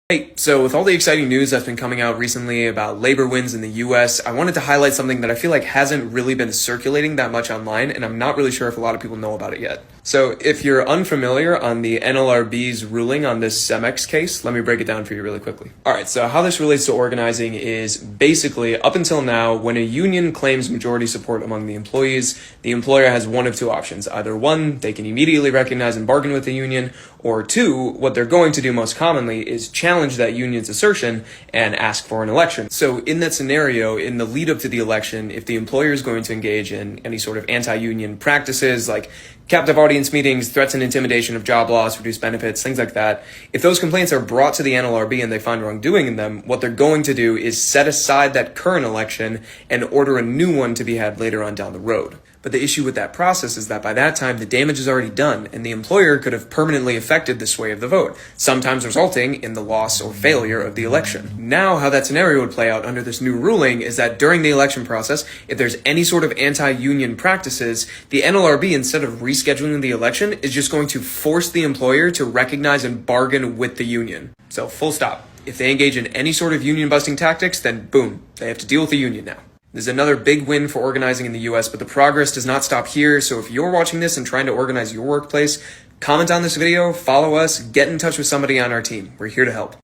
Hey, so with all the exciting news that's been coming out recently about labor wins in the US, I wanted to highlight something that I feel like hasn't really been circulating that much online, and I'm not really sure if a lot of people know about it yet. So if you're unfamiliar on the NLRB's ruling on this Cemex case, let me break it down for you really quickly. Alright, so how this relates to organizing is basically, up until now, when a union claims majority support among the employees, the employer has one of two options. Either one, they can immediately recognize and bargain with the union, or two, what they're going to do most commonly is challenge that union's assertion and ask for an election. So in that scenario, in the lead up to the election, if the employer is going to engage in any sort of anti-union practices like captive audience meetings, threats and intimidation of job loss, reduced benefits, things like that, if those complaints are brought to the NLRB and they find wrongdoing in them, what they're going to do is set aside that current election and order a new one to be had later on down the road. But the issue with that process is that by that time, the damage is already done, and the employer could have permanently affected the sway of the vote, sometimes resulting in the loss or failure of the election. Now, how that scenario would play out under this new ruling is that during the election process, if there's any sort of anti-union practices, the NLRB, instead of rescheduling the election, is just going to force the employer to recognize and bargain with the union. So, full stop. If they engage in any sort of union-busting tactics, then boom, they have to deal with the union now. This is another big win for organizing in the US, but the progress does not stop here. So if you're watching this and trying to organize your workplace, comment on this video, follow us, get in touch with somebody on our team. We're here to help.